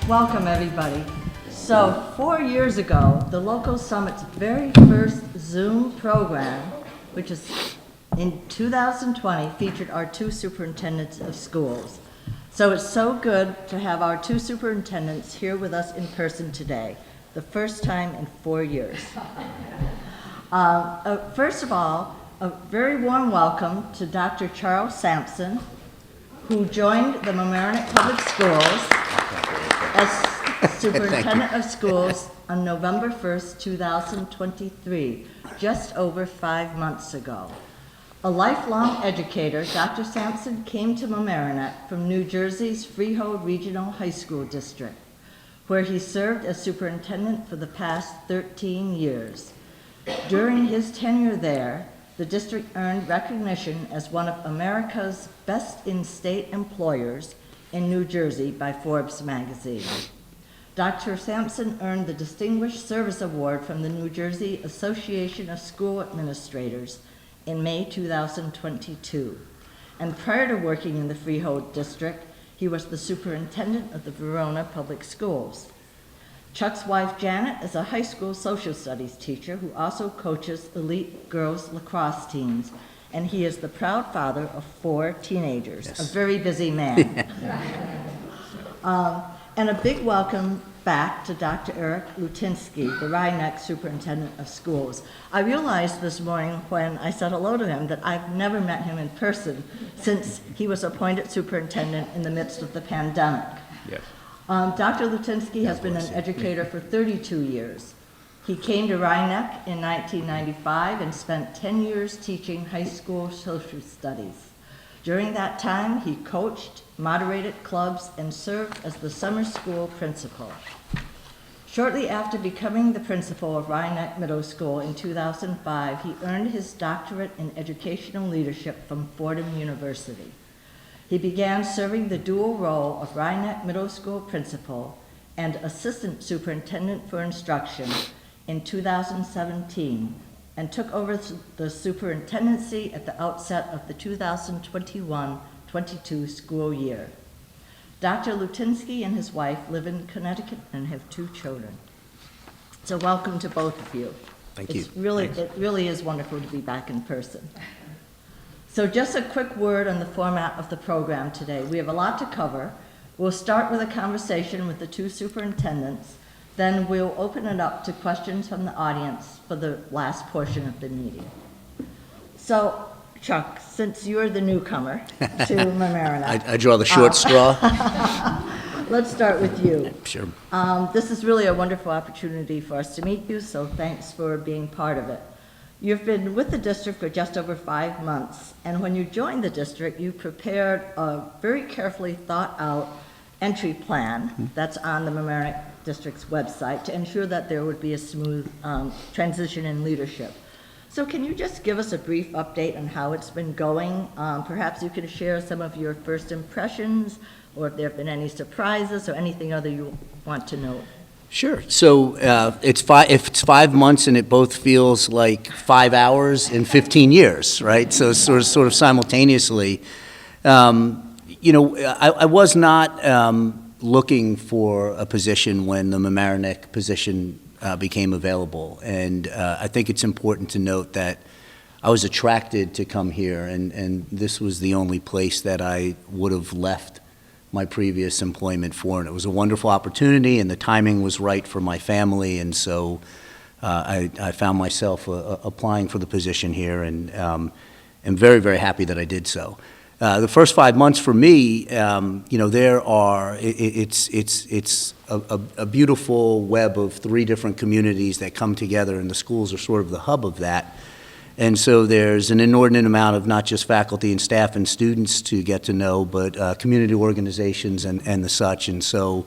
Welcome, everybody. So 4 years ago, the local summit's very first Zoom program, which is in 2020, featured our two superintendents of schools. So it's so good to have our two superintendents here with us in person today, the first time in 4 years. First of all, a very warm welcome to Dr. Charles Sampson, who joined the Mamaroneck Public Schools as Superintendent of Schools on November 1st, 2023, just over 5 months ago. A lifelong educator, Dr. Sampson came to Mamaroneck from New Jersey's Freehold Regional High School District, where he served as superintendent for the past 13 years. During his tenure there, the district earned recognition as one of America's best in-state employers in New Jersey by Forbes magazine. Dr. Sampson earned the Distinguished Service Award from the New Jersey Association of School Administrators in May 2022. And prior to working in the Freehold District, he was the superintendent of the Verona Public Schools. Chuck's wife, Janet, is a high school social studies teacher who also coaches elite girls lacrosse teams, and he is the proud father of 4 teenagers, yes. A very busy man. And a big welcome back to Dr. Eric Lutinsky, the Rhinebeck Superintendent of Schools. I realized this morning when I said hello to him that I've never met him in person since he was appointed superintendent in the midst of the pandemic. Yes. Dr. Lutinsky has been an educator for 32 years. He came to Rhinebeck in 1995 and spent 10 years teaching high school social studies. During that time, he coached, moderated clubs, and served as the summer school principal. Shortly after becoming the principal of Rhinebeck Middle School in 2005, he earned his doctorate in educational leadership from Fordham University. He began serving the dual role of Rhinebeck Middle School principal and assistant superintendent for instruction in 2017 and took over the superintendency at the outset of the 2021-22 school year. Dr. Lutinsky and his wife live in Connecticut and have 2 children. So welcome to both of you. Thank you. It really is wonderful to be back in person. So just a quick word on the format of the program today. We have a lot to cover. We'll start with a conversation with the 2 superintendents. Then we'll open it up to questions from the audience for the last portion of the meeting. So, Chuck, since you're the newcomer to Mamaroneck. I draw the short straw. Let's start with you. Sure. This is really a wonderful opportunity for us to meet you, so thanks for being part of it. You've been with the district for just over 5 months, and when you joined the district, you prepared a very carefully thought out entry plan that's on the Mamaroneck District's website to ensure that there would be a smooth transition in leadership. So can you just give us a brief update on how it's been going? Perhaps you can share some of your first impressions, or if there have been any surprises or anything other you want to know. Sure. So if it's 5 months and it both feels like 5 hours and 15 years, right? So sort of simultaneously. I was not looking for a position when the Mamaroneck position became available. And I think it's important to note that I was attracted to come here, and this was the only place that I would have left my previous employment for. And it was a wonderful opportunity, and the timing was right for my family. And so I found myself applying for the position here, and am very, very happy that I did so. The first 5 months for me, it's a beautiful web of 3 different communities that come together, and the schools are sort of the hub of that. And so there's an inordinate amount of not just faculty and staff and students to get to know, but community organizations and the such. And so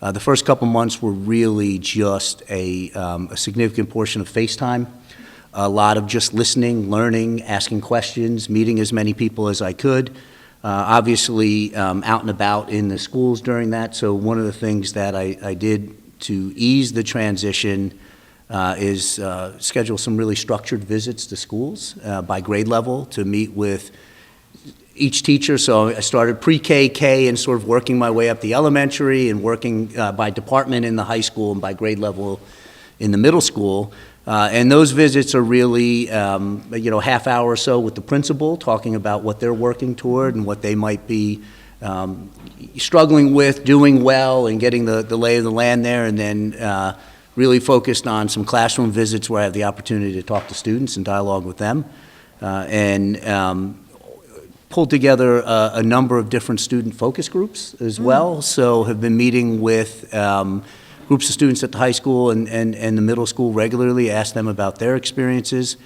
the first couple months were really just a significant portion of face time. A lot of just listening, learning, asking questions, meeting as many people as I could. Obviously, out and about in the schools during that. So one of the things that I did to ease the transition is schedule some really structured visits to schools by grade level to meet with each teacher, so I started pre-K, K, and sort of working my way up the elementary and working by department in the high school and by grade level in the middle school. And those visits are really, half hour or so with the principal, talking about what they're working toward and what they might be struggling with, doing well, and getting the lay of the land there, and then really focused on some classroom visits where I have the opportunity to talk to students and dialogue with them, and pulled together a number of different student focus groups as well. So have been meeting with groups of students at the high school and the middle school regularly, ask them about their experiences.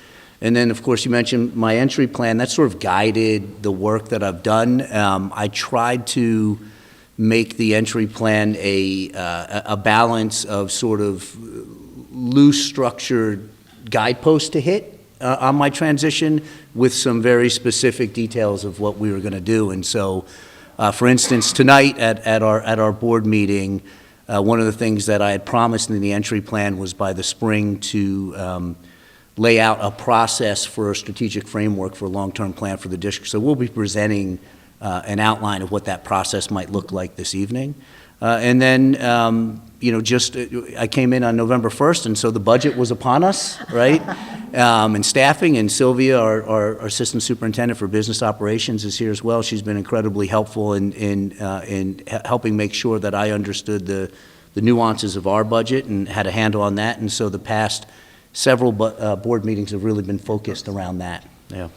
And then, of course, you mentioned my entry plan. That sort of guided the work that I've done. I tried to make the entry plan a balance of sort of loose, structured guideposts to hit on my transition with some very specific details of what we were going to do. And so, for instance, tonight at our board meeting, one of the things that I had promised in the entry plan was by the spring to lay out a process for a strategic framework for a long-term plan for the district. So we'll be presenting an outline of what that process might look like this evening. And then, I came in on November 1st, and so the budget was upon us, right? And staffing, and Sylvia, our assistant superintendent for business operations, is here as well. She's been incredibly helpful in helping make sure that I understood the nuances of our budget and had a handle on that. And so the past several board meetings have really been focused around that. Yeah.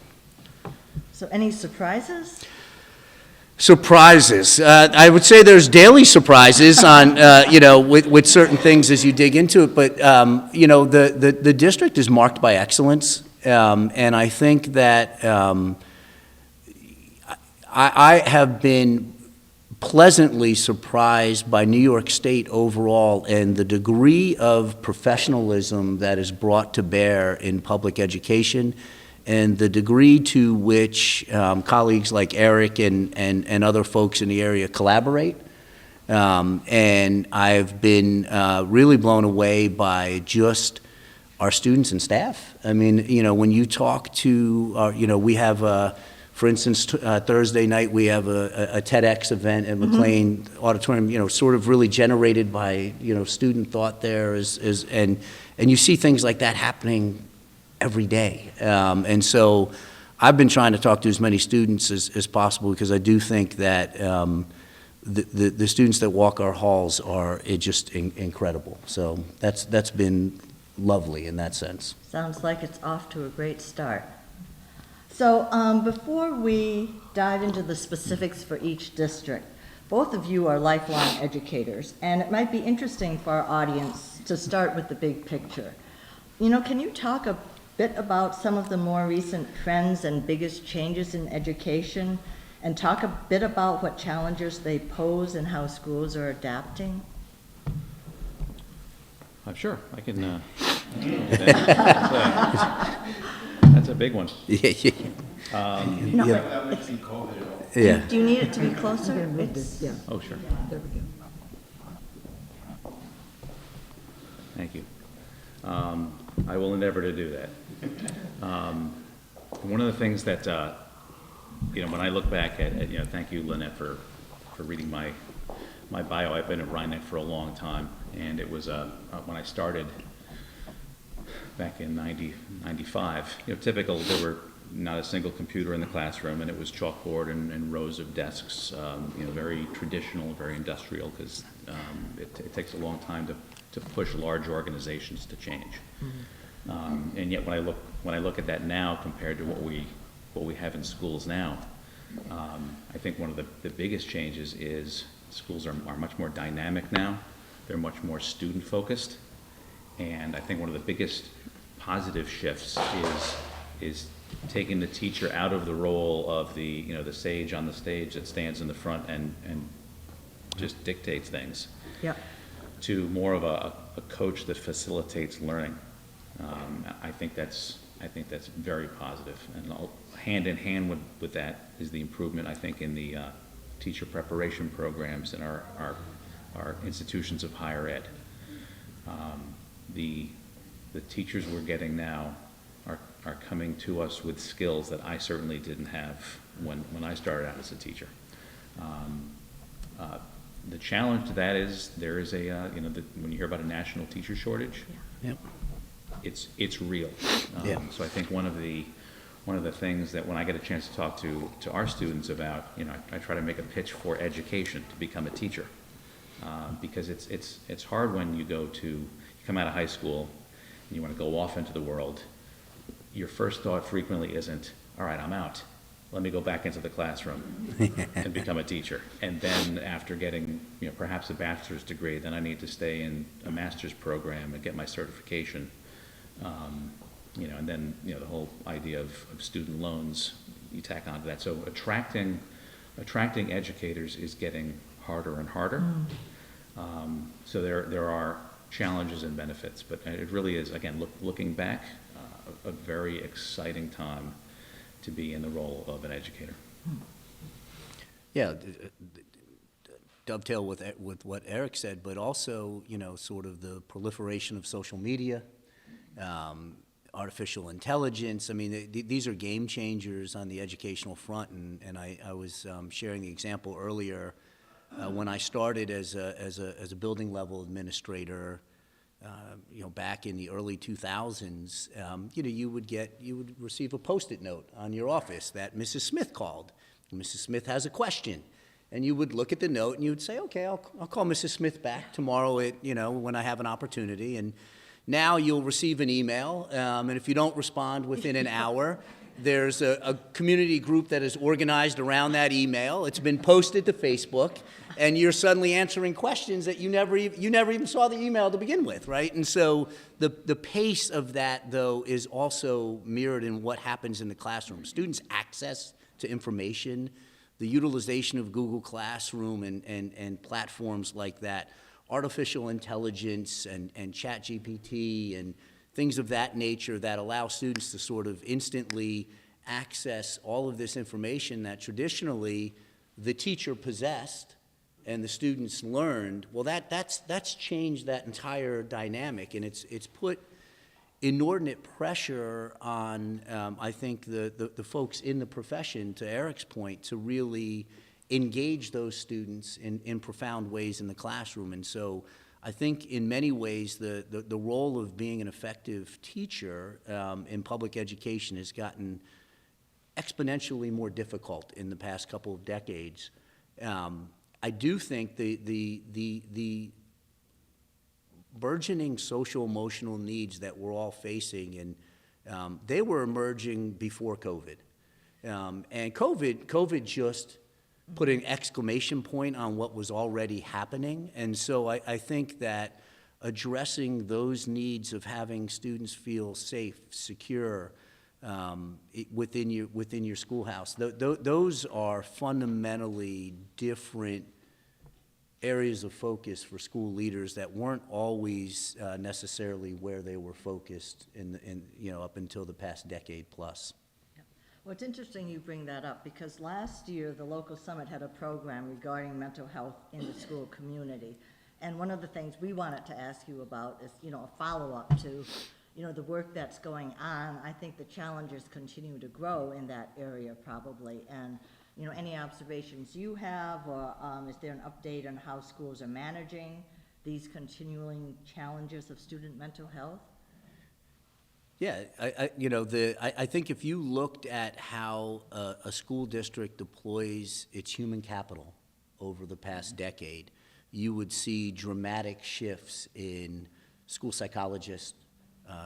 So any surprises? Surprises. I would say there's daily surprises on, with certain things as you dig into it. But, the district is marked by excellence. And I think that I have been pleasantly surprised by New York State overall and the degree of professionalism that is brought to bear in public education, and the degree to which colleagues like Eric and other folks in the area collaborate. And I've been really blown away by just our students and staff. I mean, when you talk to, we have, for instance, Thursday night, we have a TEDx event at McLean Auditorium, sort of really generated by, student thought there, and you see things like that happening every day. And so I've been trying to talk to as many students as possible, because I do think that the students that walk our halls are just incredible. So that's been lovely in that sense. Sounds like it's off to a great start. So before we dive into the specifics for each district, both of you are lifelong educators, and it might be interesting for our audience to start with the big picture. Can you talk a bit about some of the more recent trends and biggest changes in education, and talk a bit about what challenges they pose and how schools are adapting? Sure, I can do that. That's a big one. Yeah. Yeah. Do you need it to be closer? Oh, sure. There we go. Thank you. I will endeavor to do that. One of the things that, when I look back at thank you, Lynette, for reading my bio. I've been at Rhinebeck for a long time, and it was when I started back in 95, typical, there were not a single computer in the classroom, and it was chalkboard and rows of desks, very traditional, very industrial, because it takes a long time to push large organizations to change. Mm-hmm. And yet when I look at that now compared to what we have in schools now, I think one of the biggest changes is schools are much more dynamic now. They're much more student focused. And I think one of the biggest positive shifts is taking the teacher out of the role of the sage on the stage that stands in the front and just dictates things. Yeah. To more of a coach that facilitates learning. I think that's very positive. And hand in hand with that is the improvement, I think, in the teacher preparation programs in our institutions of higher ed. The teachers we're getting now are are coming to us with skills that I certainly didn't have when I started out as a teacher. The challenge to that is there is a, when you hear about a national teacher shortage, Yep. it's real. Yeah. So I think one of the things that when I get a chance to talk to our students about, I try to make a pitch for education to become a teacher. Because it's hard when you come out of high school and you want to go off into the world. Your first thought frequently isn't, all right, I'm out. Let me go back into the classroom and become a teacher. And then after getting, perhaps a bachelor's degree, then I need to stay in a master's program and get my certification. And then, the whole idea of student loans, you tack onto that. So attracting educators is getting harder and harder. So there are challenges and benefits, but it really is, again, looking back, a very exciting time to be in the role of an educator. Yeah, dovetail with what Eric said, but also, sort of the proliferation of social media, artificial intelligence. I mean, these are game changers on the educational front, and I was sharing the example earlier. When I started as a building level administrator, back in the early 2000s, you would receive a Post-it note on your office that Mrs. Smith called. Mrs. Smith has a question, and you would look at the note and you would say, okay, I'll call Mrs. Smith back tomorrow when I have an opportunity. And now you'll receive an email, and if you don't respond within an hour, there's a community group that is organized around that email. It's been posted to Facebook, and you're suddenly answering questions that you never even saw the email to begin with, right? And so the pace of that, though, is also mirrored in what happens in the classroom. Students' access to information, the utilization of Google Classroom and platforms like that, artificial intelligence and ChatGPT and things of that nature that allow students to sort of instantly access all of this information that traditionally the teacher possessed and the students learned. Well, that's changed that entire dynamic, and it's put inordinate pressure on, I think, the folks in the profession, to Eric's point, to really engage those students in profound ways in the classroom. And so I think in many ways the role of being an effective teacher in public education has gotten exponentially more difficult in the past couple of decades. I do think the burgeoning social emotional needs that we're all facing, and they were emerging before COVID. And COVID just put an exclamation point on what was already happening. And so I think that addressing those needs of having students feel safe, secure within your schoolhouse, those are fundamentally different areas of focus for school leaders that weren't always necessarily where they were focused up until the past decade plus. Well, it's interesting you bring that up, because last year the local summit had a program regarding mental health in the school community. And one of the things we wanted to ask you about is, a follow-up to, the work that's going on. I think the challenges continue to grow in that area probably. And, any observations you have, or is there an update on how schools are managing these continuing challenges of student mental health? Yeah, I think if you looked at how a school district deploys its human capital over the past decade, you would see dramatic shifts in school psychologists,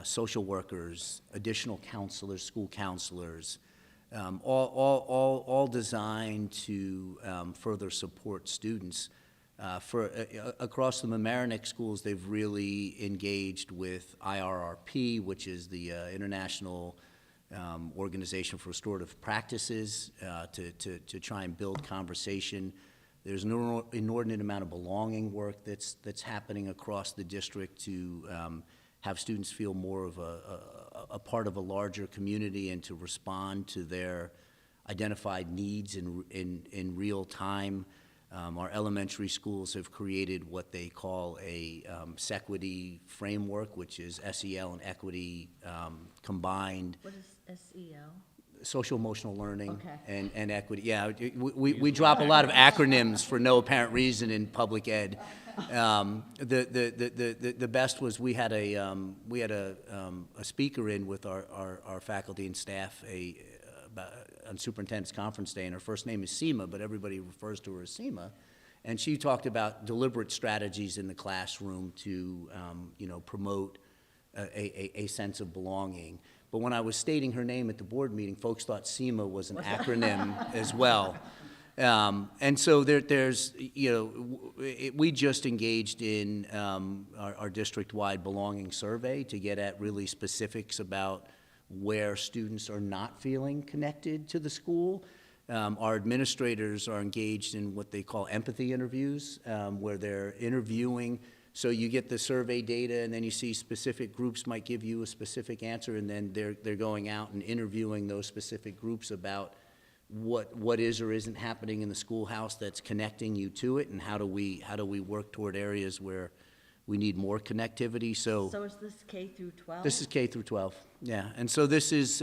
social workers, additional counselors, school counselors, all designed to further support students. Across the Mamaroneck schools, they've really engaged with IRRP, which is the International Organization for Restorative Practices, to try and build conversation. There's an inordinate amount of belonging work that's happening across the district to have students feel more of a part of a larger community and to respond to their identified needs in real time. Our elementary schools have created what they call a Sequity framework, which is SEL and equity combined. What is SEL? Social emotional learning Okay. and equity. Yeah, we drop a lot of acronyms for no apparent reason in public ed. The best was we had a speaker in with our faculty and staff on superintendent's conference day, and her first name is Seema, but everybody refers to her as Seema. And she talked about deliberate strategies in the classroom to promote a sense of belonging. But when I was stating her name at the board meeting, folks thought SEMA was an acronym as well. And so we just engaged in our district-wide belonging survey to get at really specifics about where students are not feeling connected to the school. Our administrators are engaged in what they call empathy interviews, where they're interviewing. So you get the survey data, and then you see specific groups might give you a specific answer, and then they're going out and interviewing those specific groups about what is or isn't happening in the schoolhouse that's connecting you to it, and how do we work toward areas where we need more connectivity. So is this K through 12? this is K through 12, yeah. And so this is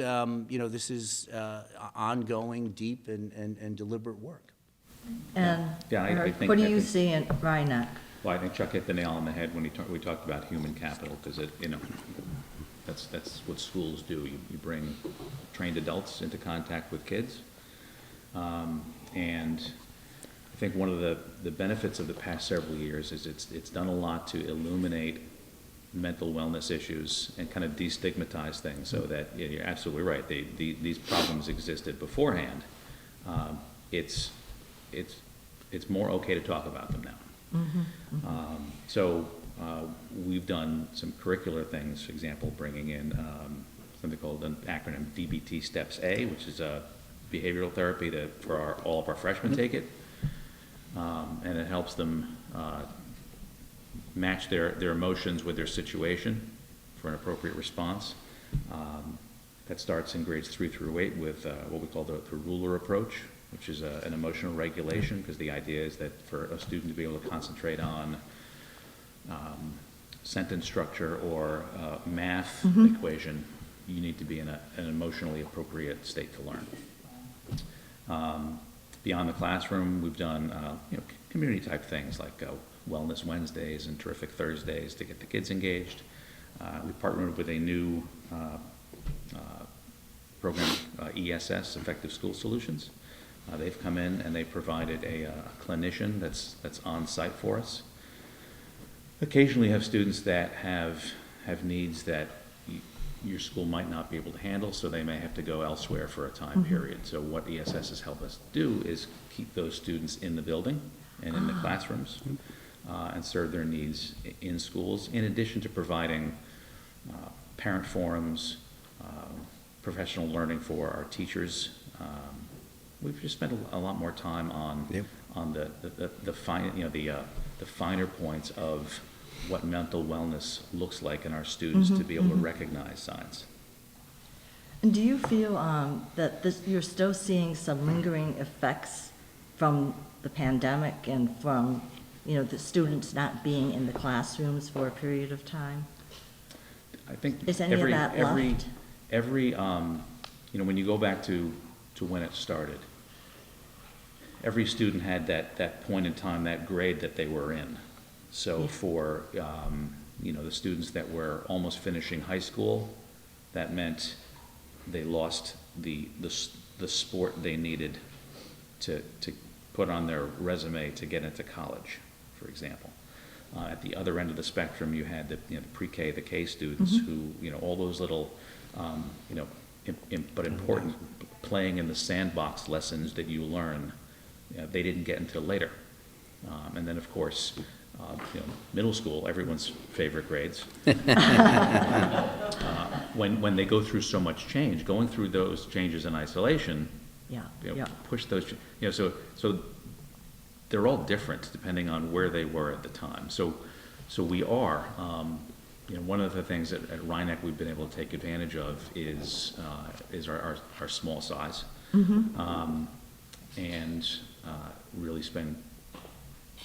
ongoing, deep, and deliberate work. And Yeah, I think- what do I you think- see in Rhinebeck? Well, I think Chuck hit the nail on the head when we talked about human capital, because that's what schools do. You bring trained adults into contact with kids. And I think one of the benefits of the past several years is it's done a lot to illuminate mental wellness issues and kind of destigmatize things, so that you're absolutely right. These problems existed beforehand. It's more okay to talk about them now. So we've done some curricular things, for example, bringing in something called an acronym DBT Steps A, which is a behavioral therapy for all of our freshmen take it. And it helps them match their emotions with their situation for an appropriate response. That starts in grades 3 through 8 with what we call the ruler approach, which is an emotional regulation, because the idea is that for a student to be able to concentrate on sentence structure or math equation, you need to be in an emotionally appropriate state to learn. Beyond the classroom, we've done community type things like Wellness Wednesdays and Terrific Thursdays to get the kids engaged. We partnered with a new program, ESS, Effective School Solutions. They've come in and they provided a clinician that's on site for us. Occasionally have students that have needs that your school might not be able to handle, so they may have to go elsewhere for a time period. So what ESS has helped us do is keep those students in the building and in the classrooms and serve their needs in schools, in addition to providing parent forums, professional learning for our teachers. We've just spent a lot more time on the finer points of what mental wellness looks like in our students to be able to recognize signs. And do you feel that you're still seeing some lingering effects from the pandemic and from the students not being in the classrooms for a period of time? I think Is any of that left? When you go back to when it started, every student had that point in time, that grade that they were in. So for the students that were almost finishing high school, that meant they lost the sport they needed to put on their resume to get into college, for example. At the other end of the spectrum, you had the pre-K, the K students who all those little but important playing in the sandbox lessons that you learn, they didn't get until later. And then, of course, middle school, everyone's favorite grades. When they go through so much change, going through those changes in isolation, push those, so they're all different depending on where they were at the time. So we are, one of the things at Rhinebeck we've been able to take advantage of is our small size, and really spend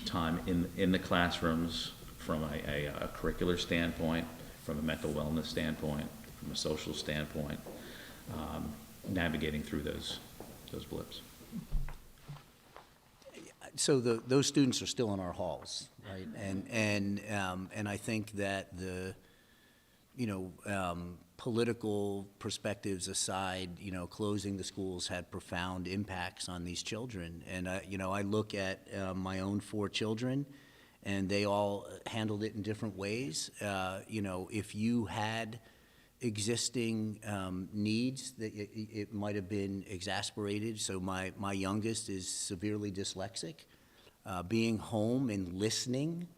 time in the classrooms from a curricular standpoint, from a mental wellness standpoint, from a social standpoint, navigating through those blips. So those students are still in our halls, right? And I think that the, political perspectives aside, closing the schools had profound impacts on these children. And, I look at my own 4 children, and they all handled it in different ways. If you had existing needs, that it might have been exasperated. So my youngest is severely dyslexic. Being home and listening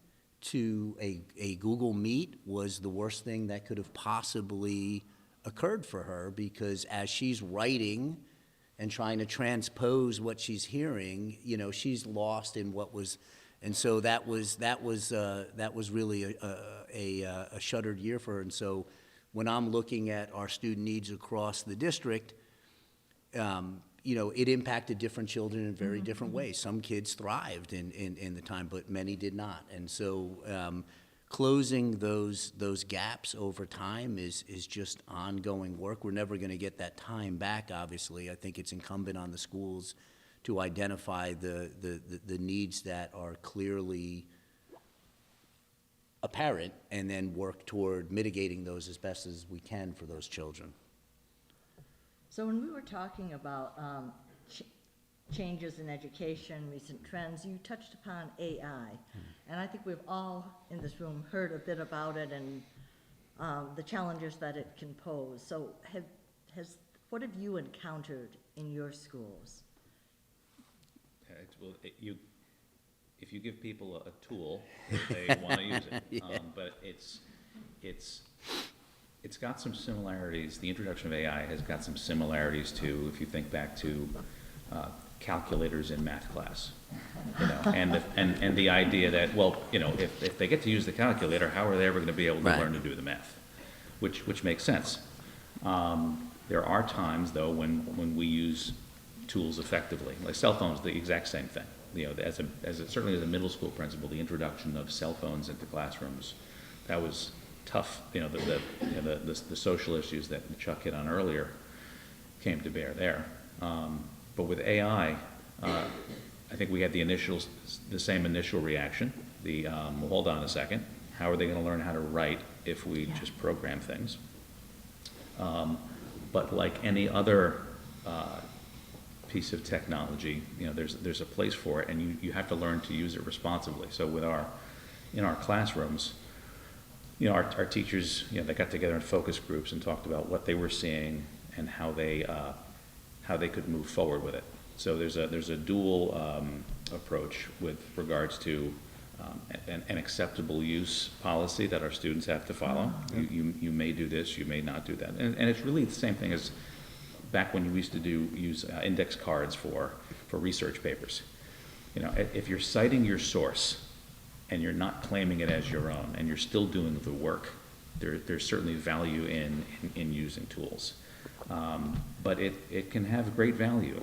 to a Google Meet was the worst thing that could have possibly occurred for her, because as she's writing and trying to transpose what she's hearing, she's lost in what was, and so that was really a shuttered year for her. And so when I'm looking at our student needs across the district, it impacted different children in very different ways. Some kids thrived in the time, but many did not. And so closing those gaps over time is just ongoing work. We're never going to get that time back, obviously. I think it's incumbent on the schools to identify the needs that are clearly apparent and then work toward mitigating those as best as we can for those children. So when we were talking about changes in education, recent trends, you touched upon AI. And I think we've all in this room heard a bit about it and the challenges that it can pose. So what have you encountered in your schools? Well, if you give people a tool, they want to use it. Yeah. But it's got some similarities. The introduction of AI has got some similarities to, if you think back to calculators in math class, and the idea that, well, if they get to use the calculator, how are they ever going to be able to Right. learn to do the math? Which makes sense. There are times, though, when we use tools effectively. Like cell phones, the exact same thing. Certainly as a middle school principal, the introduction of cell phones into classrooms, that was tough. The social issues that Chuck hit on earlier came to bear there. But with AI, I think we had the same initial reaction. Well, hold on a second. How are they going to learn how to write if we just program things? But like any other piece of technology, there's a place for it, and you have to learn to use it responsibly. So in our classrooms, our teachers, they got together in focus groups and talked about what they were seeing and how they could move forward with it. So there's a dual approach with regards to an acceptable use policy that our students have to follow. You may do this, you may not do that, and it's really the same thing as back when you used to use index cards for research papers. If you're citing your source and you're not claiming it as your own, and you're still doing the work, there's certainly value in using tools. But it can have great value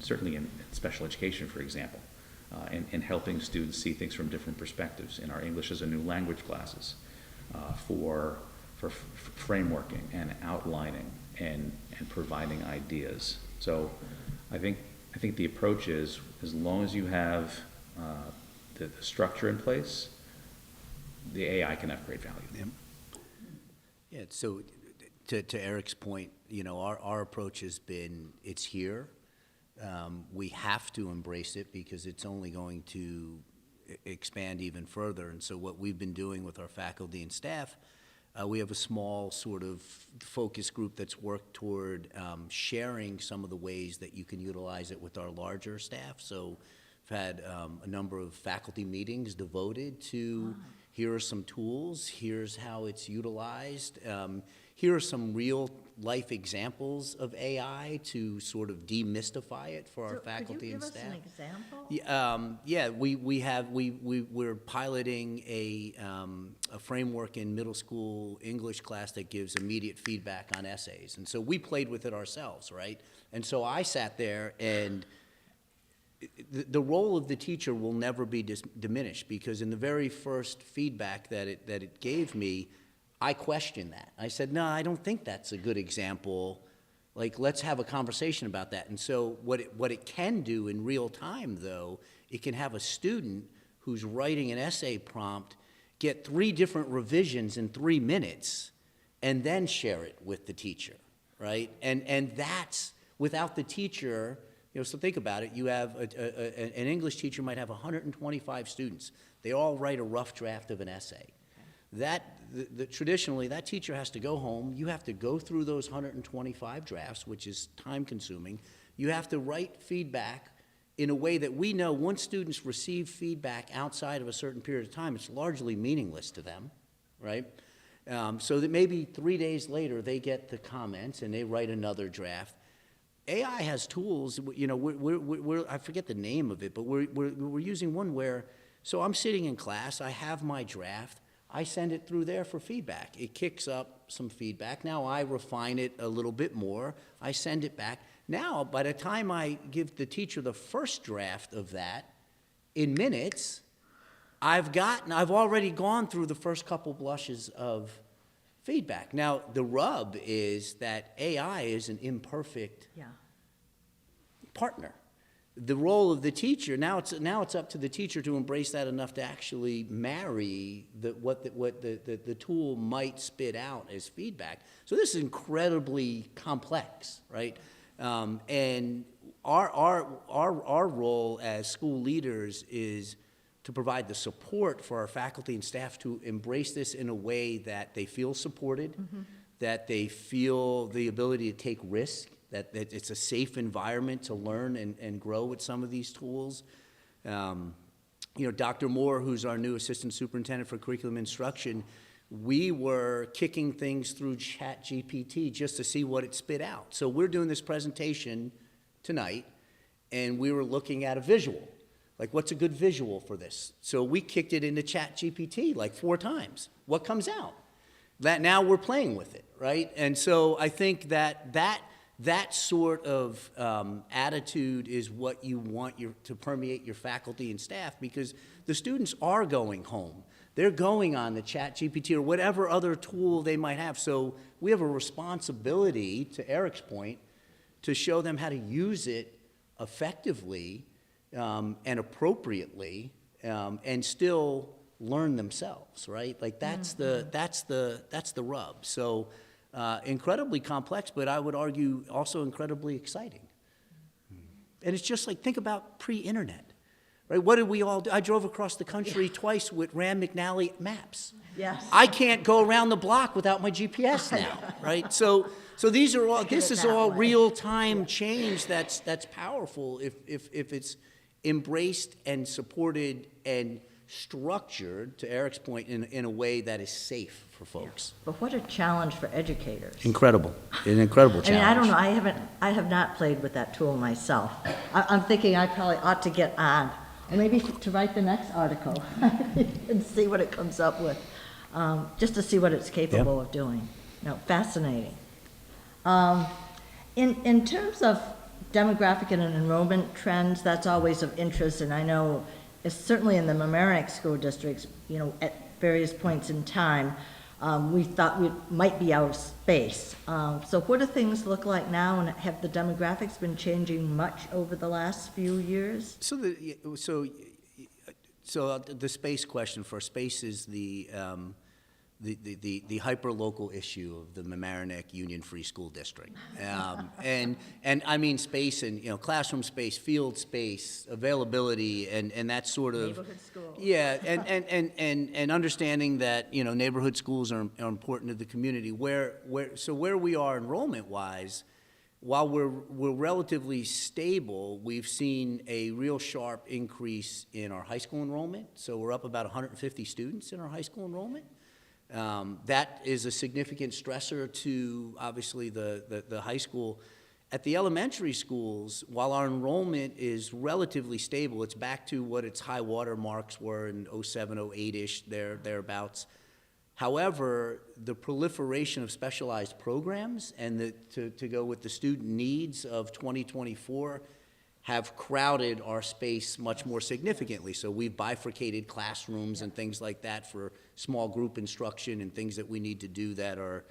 certainly in special education, for example, in helping students see things from different perspectives. In our English as a new language classes, for frameworking and outlining and providing ideas. So I think the approach is, as long as you have the structure in place, the AI can have great value. Yep. Yeah, so to Eric's point, our approach has been, it's here. We have to embrace it because it's only going to expand even further. And so what we've been doing with our faculty and staff, we have a small sort of focus group that's worked toward sharing some of the ways that you can utilize it with our larger staff. So we've had a number of faculty meetings devoted to here are some tools, here's how it's utilized, here are some real life examples of AI to sort of demystify it for our faculty and staff. Could you give us an example? We're piloting a framework in middle school English class that gives immediate feedback on essays. And so we played with it ourselves, right? And so I sat there and the role of the teacher will never be diminished, because in the very first feedback that it gave me, I questioned that. I said, no, I don't think that's a good example. Like, let's have a conversation about that. And so what it can do in real time, though, it can have a student who's writing an essay prompt get 3 different revisions in 3 minutes and then share it with the teacher, right? And that's, without the teacher, so think about it. You have an English teacher might have 125 students. They all write a rough draft of an essay. Traditionally, that teacher has to go home. You have to go through those 125 drafts, which is time-consuming. You have to write feedback in a way that we know once students receive feedback outside of a certain period of time, it's largely meaningless to them, right? So that maybe 3 days later, they get the comments and they write another draft. AI has tools, I forget the name of it, but we're using one where, so I'm sitting in class, I have my draft, I send it through there for feedback. It kicks up some feedback. Now I refine it a little bit more. I send it back. Now, by the time I give the teacher the first draft of that, in minutes, I've already gone through the first couple blushes of feedback. Now, the rub is that AI is an imperfect partner. The role of the teacher, now it's up to the teacher to embrace that enough to actually marry what the tool might spit out as feedback. So this is incredibly complex, right? And our role as school leaders is to provide the support for our faculty and staff to embrace this in a way that they feel supported, that they feel the ability to take risk, that it's a safe environment to learn and grow with some of these tools. Dr. Moore, who's our new assistant superintendent for curriculum instruction, we were kicking things through ChatGPT just to see what it spit out. So we're doing this presentation tonight, and we were looking at a visual. Like, what's a good visual for this? So we kicked it into ChatGPT like 4 times. What comes out? That now we're playing with it, right? And so I think that sort of attitude is what you want to permeate your faculty and staff, because the students are going home. They're going on the ChatGPT or whatever other tool they might have. So we have a responsibility, to Eric's point, to show them how to use it effectively and appropriately, and still learn themselves, right? Like that's the rub. So incredibly complex, but I would argue also incredibly exciting. And it's just like, think about pre-internet, right? What did we all do? I drove across the country twice with Rand McNally maps. Yes. I can't go around the block without my GPS now, right? So these are all, this is all real-time change that's powerful if it's embraced and supported and structured, to Eric's point, in a way that is safe for folks. But what a challenge for educators. Incredible. An incredible challenge. I mean, I don't know, I have not played with that tool myself. I'm thinking I probably ought to get on, and maybe to write the next article and see what it comes up with, just to see what it's capable of doing. No, fascinating. In terms of demographic and enrollment trends, that's always of interest, and I know it's certainly in the Mamaroneck school districts, at various points in time, we thought we might be out of space. So what do things look like now, and have the demographics been changing much over the last few years? So the space question first. Space is the hyper-local issue of the Mamaroneck Union Free School District. And I mean space and, classroom space, field space, availability, and that sort of... Neighborhood schools. Yeah, and understanding that, neighborhood schools are important to the community. Where we are enrollment-wise, while we're relatively stable, we've seen a real sharp increase in our high school enrollment. So we're up about 150 students in our high school enrollment. That is a significant stressor to, obviously, the high school. At the elementary schools, while our enrollment is relatively stable, it's back to what its high water marks were in 07, 08-ish, thereabouts. However, the proliferation of specialized programs and to go with the student needs of 2024 have crowded our space much more significantly. So we've bifurcated classrooms and things like that for small group instruction and things that we need to do that are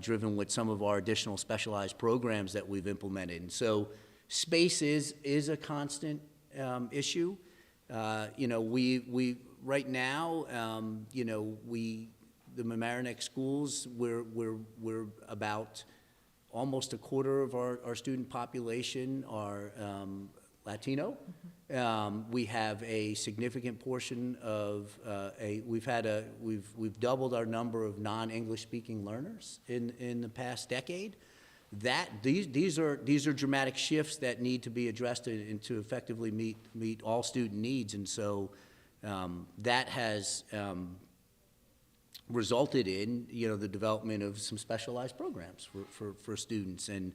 driven with some of our additional specialized programs that we've implemented. And so space is a constant issue. We right now, the Mamaroneck schools, we're about almost a quarter of our student population are Latino. We have a significant portion of we've doubled our number of non-English speaking learners in the past decade. These are dramatic shifts that need to be addressed and to effectively meet all student needs, and so that has resulted in the development of some specialized programs for students. And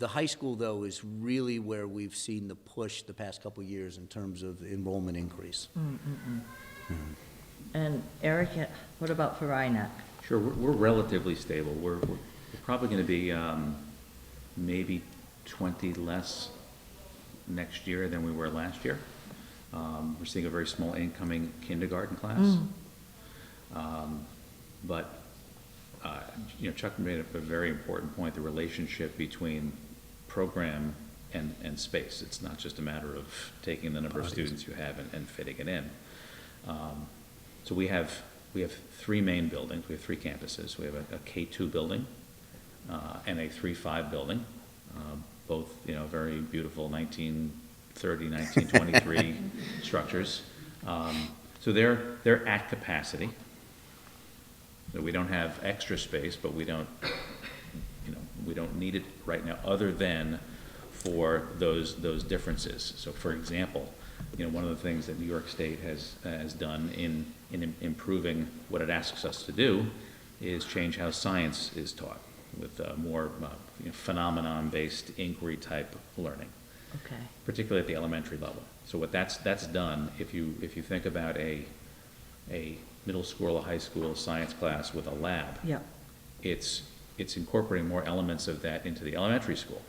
the high school, though, is really where we've seen the push the past couple of years in terms of enrollment increase. And Eric, what about for Rhinebeck? Sure, we're relatively stable. We're probably going to be maybe 20 less next year than we were last year. We're seeing a very small incoming kindergarten class. But Chuck made up a very important point, the relationship between program and space. It's not just a matter of taking the number of students you have and fitting it in. So we have three main buildings. We have three campuses. We have a K2 building and a 3-5 building, both very beautiful 1930, 1923 structures. So they're at capacity. So we don't have extra space, but we don't need it right now, other than for those differences. So, for example, one of the things that New York State has done in improving what it asks us to do is change how science is taught with more phenomenon-based inquiry type learning. Okay. Particularly at the elementary level. So what that's done, if you think about a middle school or high school science class with a lab, Yeah. it's incorporating more elements of that into the elementary school.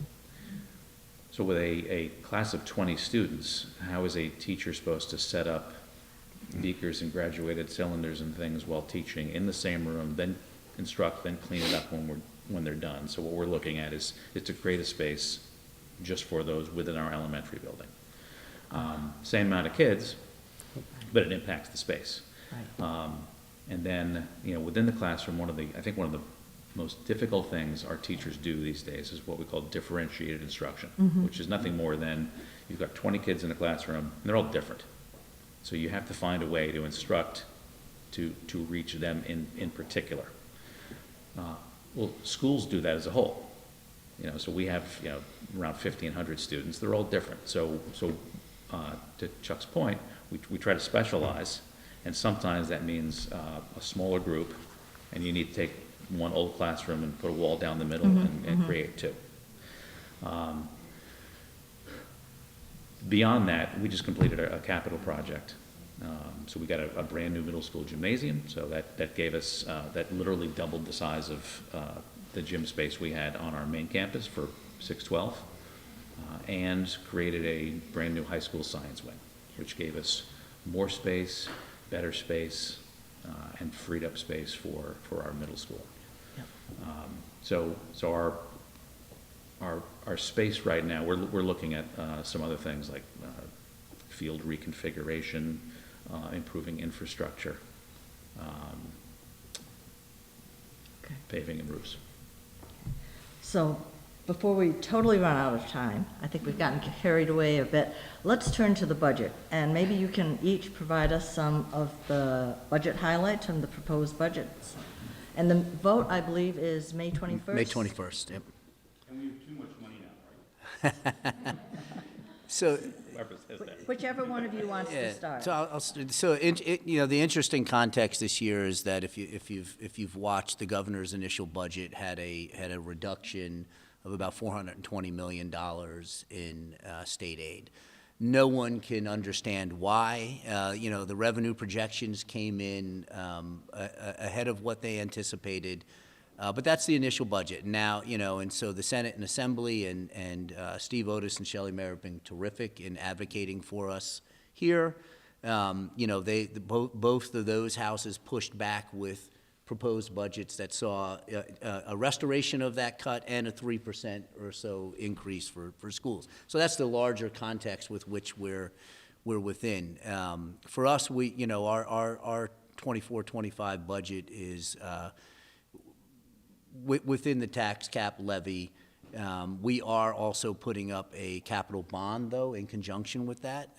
So with a class of 20 students, how is a teacher supposed to set up beakers and graduated cylinders and things while teaching in the same room, then instruct, then clean it up when they're done? So what we're looking at is to create a space just for those within our elementary building. Same amount of kids, but it impacts the space. Right. And then, within the classroom, I think one of the most difficult things our teachers do these days is what we call differentiated instruction, which is nothing more than you've got 20 kids in a classroom, and they're all different. So you have to find a way to instruct to reach them in particular. Well, schools do that as a whole. So we have around 1,500 students. They're all different. So to Chuck's point, we try to specialize, and sometimes that means a smaller group, and you need to take one old classroom and put a wall down the middle and create two. Beyond that, we just completed a capital project. So we got a brand new middle school gymnasium. So that gave us that literally doubled the size of the gym space we had on our main campus for 612, and created a brand new high school science wing, which gave us more space, better space, and freed up space for our middle school. Yep. So our space right now, we're looking at some other things like field reconfiguration, improving infrastructure, Okay. paving and roofs. So before we totally run out of time, I think we've gotten carried away a bit. Let's turn to the budget, and maybe you can each provide us some of the budget highlights from the proposed budgets. And the vote, I believe, is May 21st? May 21st, yep. And we have too much money now, right? So, Whoever says that. Whichever one of you wants to start. The interesting context this year is that if you've watched, the governor's initial budget had a reduction of about $420 million in state aid. No one can understand why. The revenue projections came in ahead of what they anticipated. But that's the initial budget. Now, and so the Senate and Assembly and Steve Otis and Shelley Mayer have been terrific in advocating for us here. Both of those houses pushed back with proposed budgets that saw a restoration of that cut and a 3% or so increase for schools. So that's the larger context with which we're within. For us, our 24-25 budget is within the tax cap levy. We are also putting up a capital bond, though, in conjunction with that.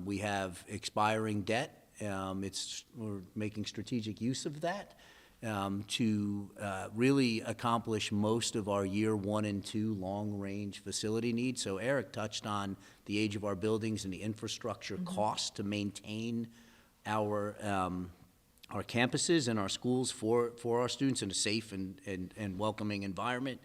We have expiring debt. We're making strategic use of that to really accomplish most of our year 1 and 2 long-range facility needs. So Eric touched on the age of our buildings and the infrastructure costs to maintain our campuses and our schools for our students in a safe and welcoming environment.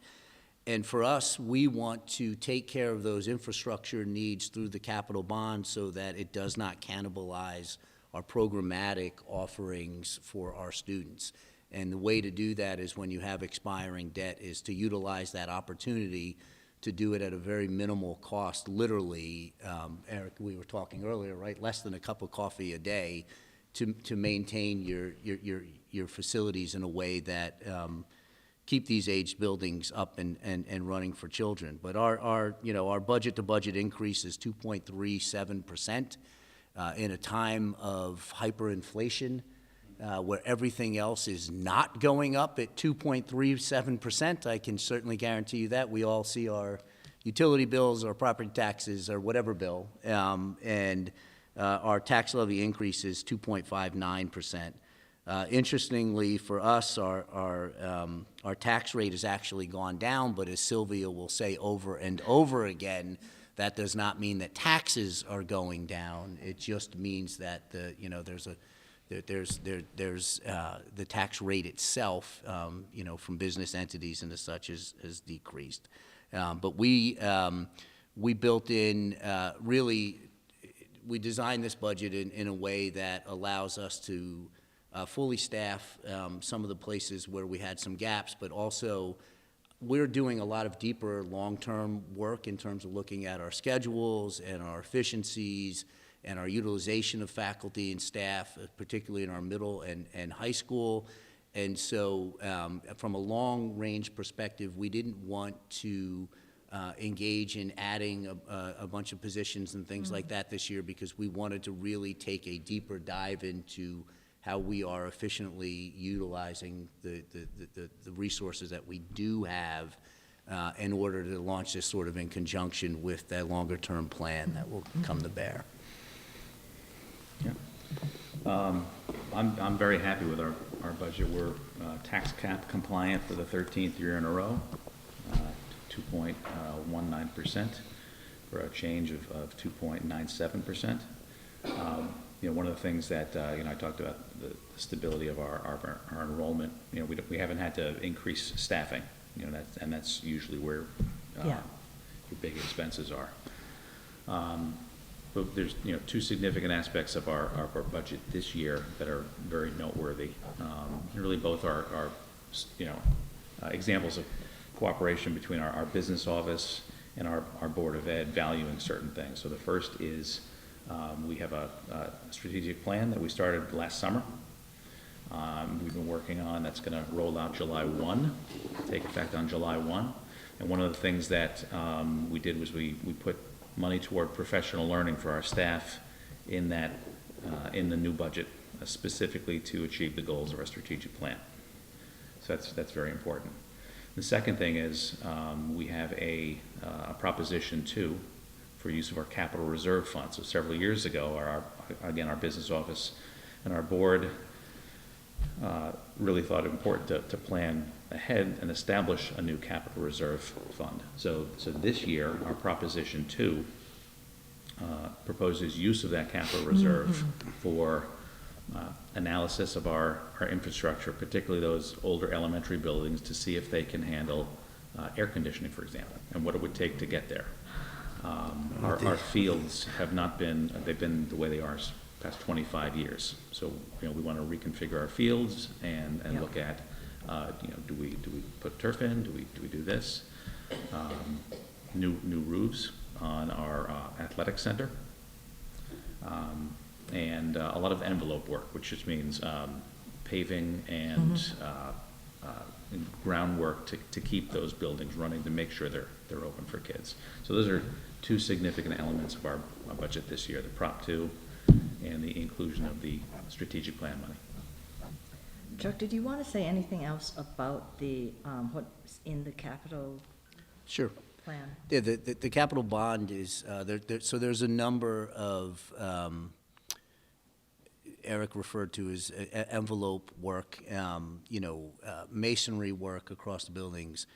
And for us, we want to take care of those infrastructure needs through the capital bond so that it does not cannibalize our programmatic offerings for our students. And the way to do that is when you have expiring debt is to utilize that opportunity to do it at a very minimal cost, literally, Eric, we were talking earlier, right, less than a cup of coffee a day to maintain your facilities in a way that keep these aged buildings up and running for children. But our budget-to-budget increase is 2.37% in a time of hyperinflation, where everything else is not going up at 2.37%. I can certainly guarantee you that. We all see our utility bills, our property taxes, or whatever bill, and our tax levy increase is 2.59%. Interestingly, for us, our tax rate has actually gone down, but as Sylvia will say over and over again, that does not mean that taxes are going down. It just means that there's the tax rate itself, from business entities and as such has decreased. But we built in really, we designed this budget in a way that allows us to fully staff some of the places where we had some gaps, but also we're doing a lot of deeper long-term work in terms of looking at our schedules and our efficiencies and our utilization of faculty and staff, particularly in our middle and high school. And so from a long-range perspective, we didn't want to engage in adding a bunch of positions and things like that this year because we wanted to really take a deeper dive into how we are efficiently utilizing the resources that we do have in order to launch this sort of in conjunction with that longer-term plan that will come to bear. Yeah. I'm very happy with our budget. We're tax cap compliant for the 13th year in a row, 2.19% for a change of 2.97%. One of the things that I talked about the stability of our enrollment. We haven't had to increase staffing. That's usually where your big expenses are. But there's two significant aspects of our budget this year that are very noteworthy. Really, both are examples of cooperation between our business office and our Board of Ed valuing certain things. So the first is we have a strategic plan that we started last summer. We've been working on that's going to roll out July 1, take effect on July 1. And one of the things that we did was we put money toward professional learning for our staff in the new budget, specifically to achieve the goals of our strategic plan. So that's very important. The second thing is we have a Proposition 2 for use of our capital reserve fund. So several years ago, our business office and our board really thought it important to plan ahead and establish a new capital reserve fund. So this year, our Proposition 2 proposes use of that capital reserve for analysis of our infrastructure, particularly those older elementary buildings, to see if they can handle air conditioning, for example, and what it would take to get there. Our fields have not been, they've been the way they are past 25 years. So, we want to reconfigure our fields and look at Do we put turf in? Do we do this? New roofs on our athletic center, and a lot of envelope work, which just means paving and groundwork to keep those buildings running, to make sure they're open for kids. So those are two significant elements of our budget this year: the Prop 2 and the inclusion of the strategic plan money. Chuck, did you want to say anything else about the, what's in the capital Sure. plan? Yeah, the capital bond is, so there's a number of, Eric referred to as envelope work, masonry work across the buildings.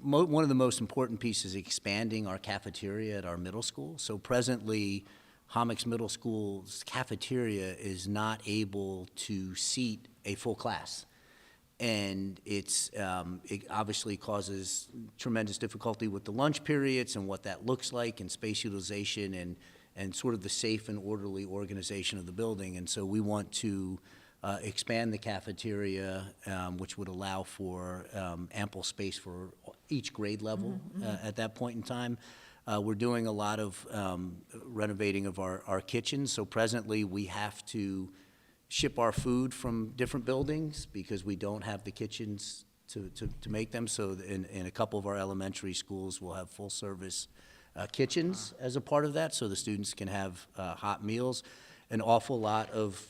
One of the most important pieces is expanding our cafeteria at our middle school. So presently, Hommock's Middle School's cafeteria is not able to seat a full class. And it obviously causes tremendous difficulty with the lunch periods and what that looks like, and space utilization, and sort of the safe and orderly organization of the building. And so we want to expand the cafeteria, which would allow for ample space for each grade level at that point in time. We're doing a lot of renovating of our kitchens. So presently, we have to ship our food from different buildings because we don't have the kitchens to make them. So in a couple of our elementary schools, we'll have full-service kitchens as a part of that, so the students can have hot meals. An awful lot of,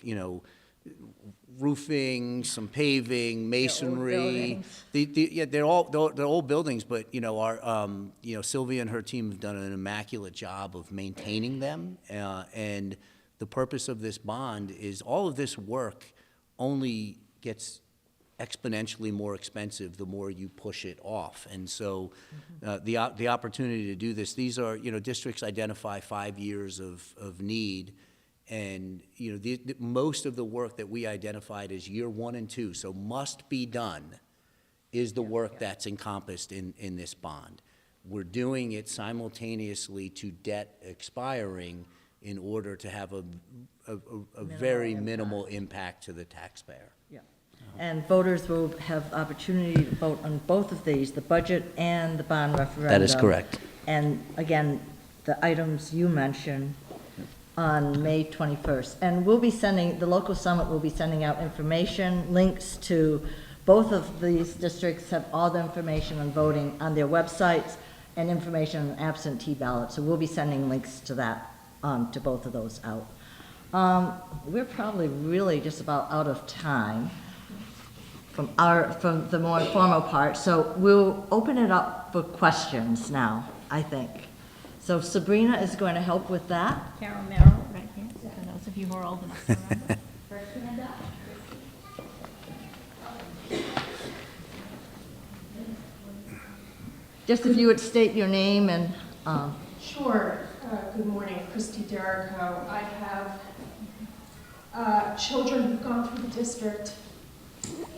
roofing, some paving, masonry. They're old buildings, but our Sylvia and her team have done an immaculate job of maintaining them. And the purpose of this bond is all of this work only gets exponentially more expensive the more you push it off. And so the opportunity to do this, these are, districts identify 5 years of need. And, most of the work that we identified as year 1 and 2, so must be done, is the work that's encompassed in this bond. We're doing it simultaneously to debt expiring in order to have a very minimal impact to the taxpayer. Yeah. And voters will have opportunity to vote on both of these, the budget and the bond referendum. That is correct. And again, the items you mentioned on May 21st. And we'll be sending, the local summit will be sending out information, links to both of these districts have all the information on voting on their websites and information on absentee ballots. So we'll be sending links to that, to both of those out. We're probably really just about out of time from the more informal part. So we'll open it up for questions now, I think. So Sabrina is going to help with that. Carol Merrill, right here, for those of you who are old enough to remember. First hand up. Just if you would state your name and, Sure. Good morning, Christy Derrico. I have children who've gone through the district,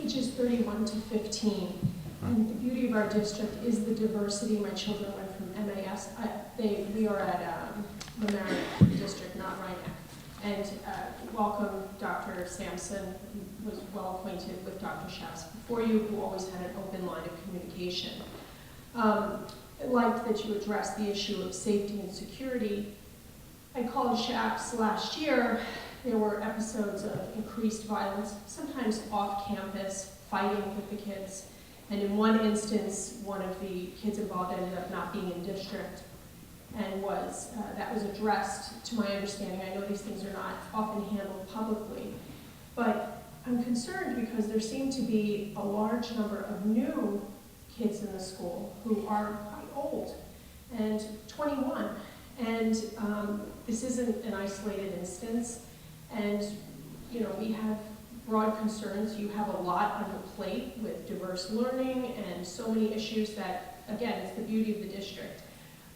ages 31 to 15. And the beauty of our district is the diversity. My children went from MAS. We are at Mamaroneck district, not Rhinebeck. And welcome Dr. Sampson, who was well acquainted with Dr. Schaps before you, who always had an open line of communication. I liked that you addressed the issue of safety and security. I called Schaps last year. There were episodes of increased violence, sometimes off campus, fighting with the kids. And in one instance, one of the kids involved ended up not being in district, and that was addressed, to my understanding. I know these things are not often handled publicly, but I'm concerned because there seem to be a large number of new kids in the school who are quite old, and 21. And this isn't an isolated instance, and we have broad concerns. You have a lot on your plate with diverse learning and so many issues that, again, it's the beauty of the district.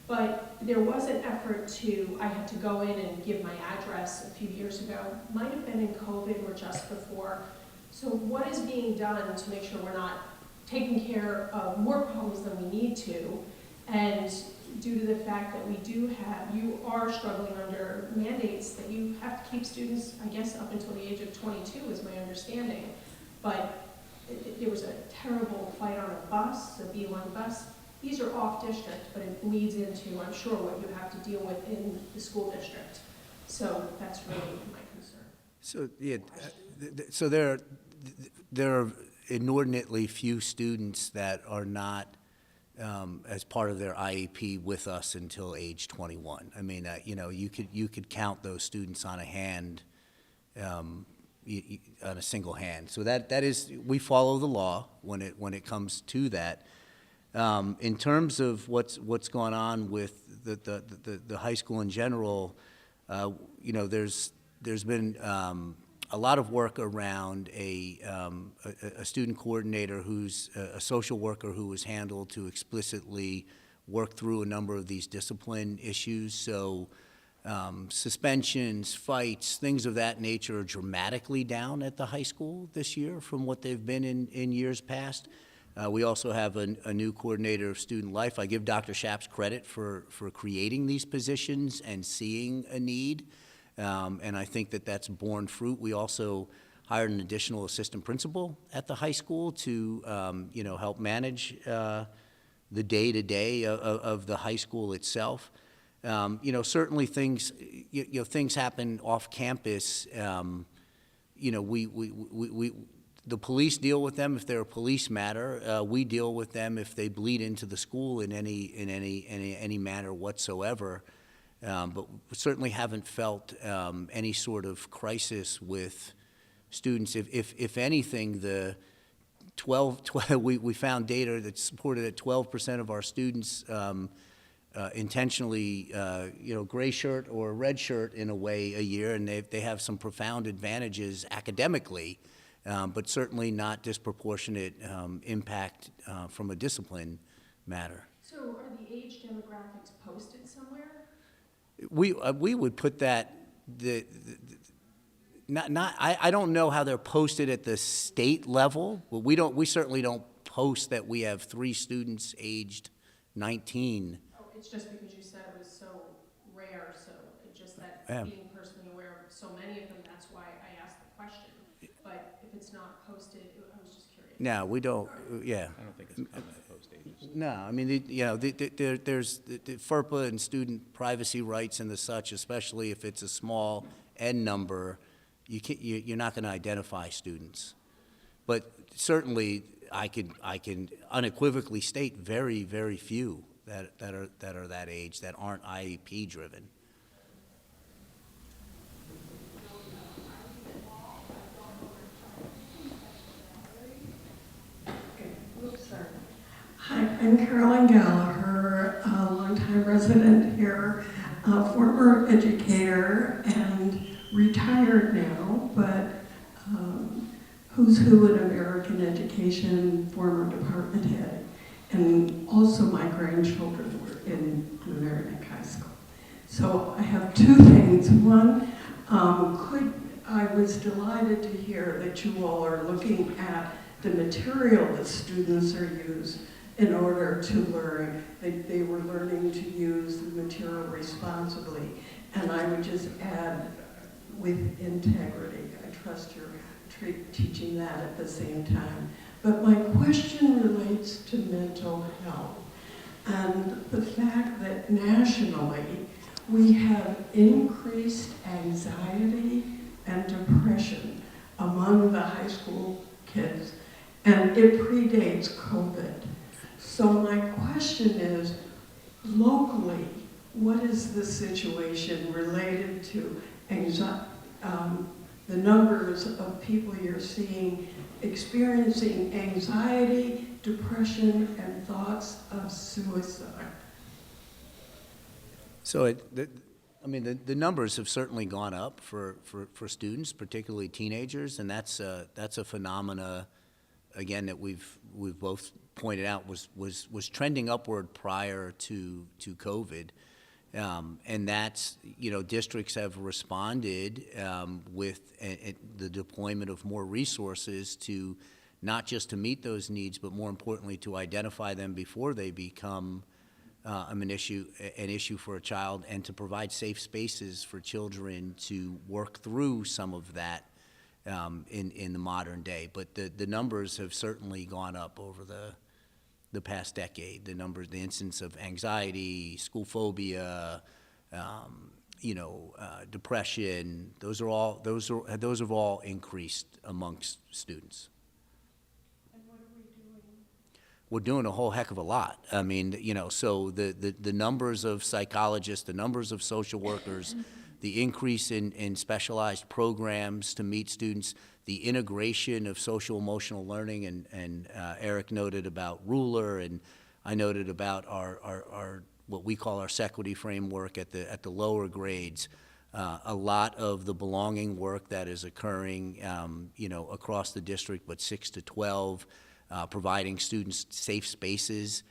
But there was an effort I had to go in and give my address a few years ago. Might have been in COVID or just before. So what is being done to make sure we're not taking care of more problems than we need to? And due to the fact that you are struggling under mandates that you have to keep students, I guess, up until the age of 22 is my understanding. But there was a terrible fight on a bus, a B1 bus. These are off district, but it bleeds into, I'm sure, what you have to deal with in the school district. So that's really my concern. So, yeah, so there are inordinately few students that are not as part of their IEP with us until age 21. I mean, you know, you could count those students on a hand, on a single hand. So that is, we follow the law when it comes to that. In terms of what's going on with the high school in general, you know, there's been a lot of work around a student coordinator who's a social worker who was handled to explicitly work through a number of these discipline issues. So suspensions, fights, things of that nature are dramatically down at the high school this year from what they've been in years past. We also have a new coordinator of student life. I give Dr. Schaps credit for creating these positions and seeing a need. And I think that that's borne fruit. We also hired an additional assistant principal at the high school to, you know, help manage the day-to-day of the high school itself. You know, certainly things, you know, things happen off campus. You know, the police deal with them if they're a police matter. We deal with them if they bleed into the school in any manner whatsoever. But we certainly haven't felt any sort of crisis with students. If anything, the 12 we found data that supported that 12% of our students intentionally, you know, gray shirt or red shirt in a way a year, and they have some profound advantages academically, but certainly not disproportionate impact from a discipline matter. So are the age demographics posted somewhere? We would put that, I don't know how they're posted at the state level, but we certainly don't post that we have 3 students aged 19. Oh, it's just because you said it was so rare, so it just that Yeah. being personally aware of so many of them, that's why I asked the question. But if it's not posted, I was just curious. No, we don't, yeah. I don't think it's common to post ages. No, I mean, you know, there's the FERPA and student privacy rights and the such, especially if it's a small N number, you're not going to identify students. But certainly, I can unequivocally state very, very few that are that age that aren't IEP driven. Hi, I'm Carolyn Gallagher, a longtime resident here, a former educator and retired now, but who's who in American education, former department head, and also my grandchildren were in Mamaroneck High School. So I have 2 things. One, I was delighted to hear that you all are looking at the material that students are used in order to learn. They were learning to use the material responsibly. And I would just add, with integrity. I trust you're teaching that at the same time. But my question relates to mental health and the fact that nationally we have increased anxiety and depression among the high school kids, and it predates COVID. So my question is, locally, what is the situation related to the numbers of people you're seeing experiencing anxiety, depression, and thoughts of suicide? So, I mean, the numbers have certainly gone up for students, particularly teenagers, and that's a phenomena, again, that we've both pointed out was trending upward prior to COVID. And that's, you know, districts have responded with the deployment of more resources to not just to meet those needs, but more importantly to identify them before they become an issue for a child, and to provide safe spaces for children to work through some of that in the modern day. But the numbers have certainly gone up over the past decade. The numbers, the incidence of anxiety, school phobia, depression, those have all increased amongst students. And what are we doing? We're doing a whole heck of a lot. I mean, so the numbers of psychologists, the numbers of social workers, the increase in specialized programs to meet students, the integration of social emotional learning, and Eric noted about Ruler, and I noted about our what we call our Sequity framework at the lower grades. A lot of the belonging work that is occurring, across the district, but 6 to 12, providing students safe spaces,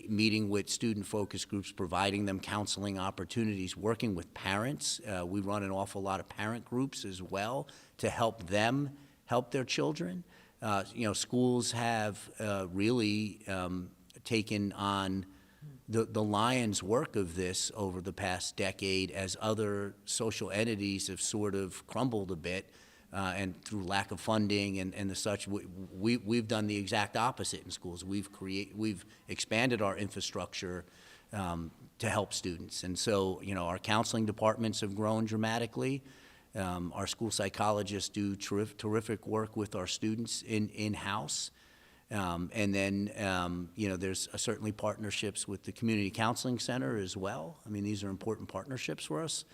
meeting with student focus groups, providing them counseling opportunities, working with parents. We run an awful lot of parent groups as well to help them help their children. Schools have really taken on the lion's work of this over the past decade as other social entities have sort of crumbled a bit. And through lack of funding and the such, we've done the exact opposite in schools. We've expanded our infrastructure to help students, and so our counseling departments have grown dramatically. Our school psychologists do terrific work with our students in-house, and then there's certainly partnerships with the community counseling center as well. I mean, these are important partnerships for us.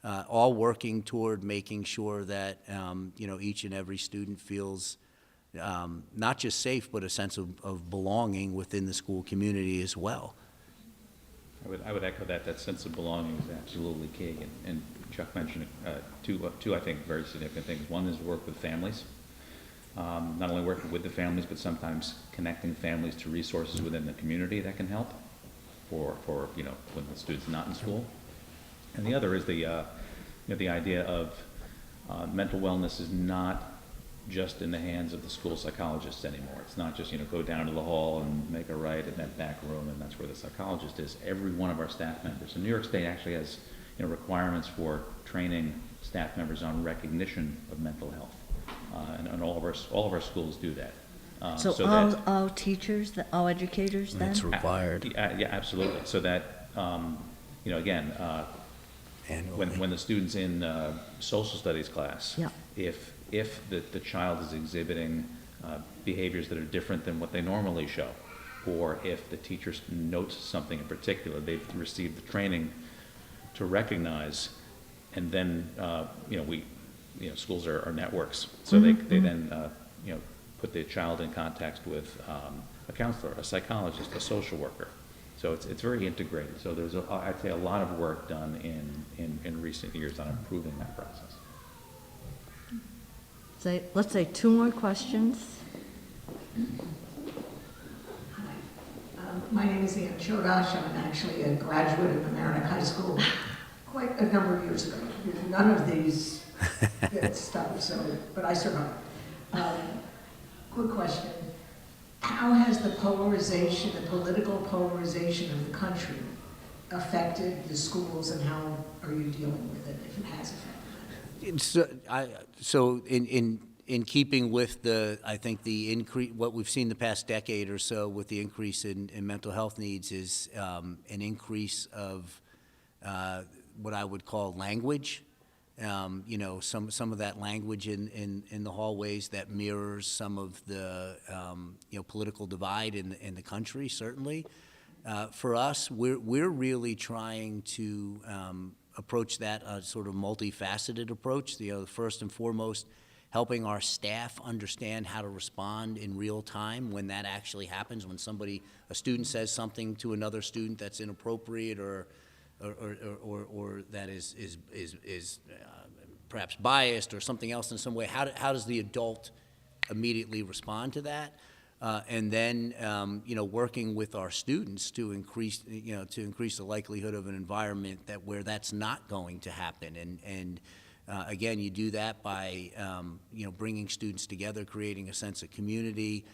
All working toward making sure that each and every student feels not just safe, but a sense of belonging within the school community as well. I would echo that sense of belonging is absolutely key. And Chuck mentioned two, I think, very significant things. One is work with families, not only working with the families, but sometimes connecting families to resources within the community that can help for when the student's not in school. And the other is the idea of mental wellness is not just in the hands of the school psychologists anymore. It's not just go down to the hall and make a right in that back room, and that's where the psychologist is. Every one of our staff members. And New York State actually has requirements for training staff members on recognition of mental health, and all of our schools do that. So all teachers, all educators then? It's required. Yeah, absolutely. So that again. When the student's in social studies class, yeah. if the child is exhibiting behaviors that are different than what they normally show, or if the teacher notes something in particular, they've received the training to recognize, and then schools are networks, so they then put the child in contact with a counselor, a psychologist, a social worker. So it's very integrated. So there's, I'd say, a lot of work done in recent years on improving that process. Let's say two more questions. Hi, my name is Ann Chodosh. I'm actually a graduate of Mamaroneck High School quite a number of years ago. None of these get stuff, but I survived. Quick question. How has the political polarization of the country affected the schools, and how are you dealing with it, if it has affected it? So in keeping with I think the increase, what we've seen the past decade or so with the increase in mental health needs is an increase of what I would call language. Some of that language in the hallways that mirrors some of the political divide in the country, certainly. For us, we're really trying to approach that sort of multifaceted approach. First and foremost, helping our staff understand how to respond in real time when that actually happens, when a student says something to another student that's inappropriate or that is perhaps biased or something else in some way. How does the adult immediately respond to that? And then working with our students to increase the likelihood of an environment where that's not going to happen. And again, you do that by bringing students together, creating a sense of community.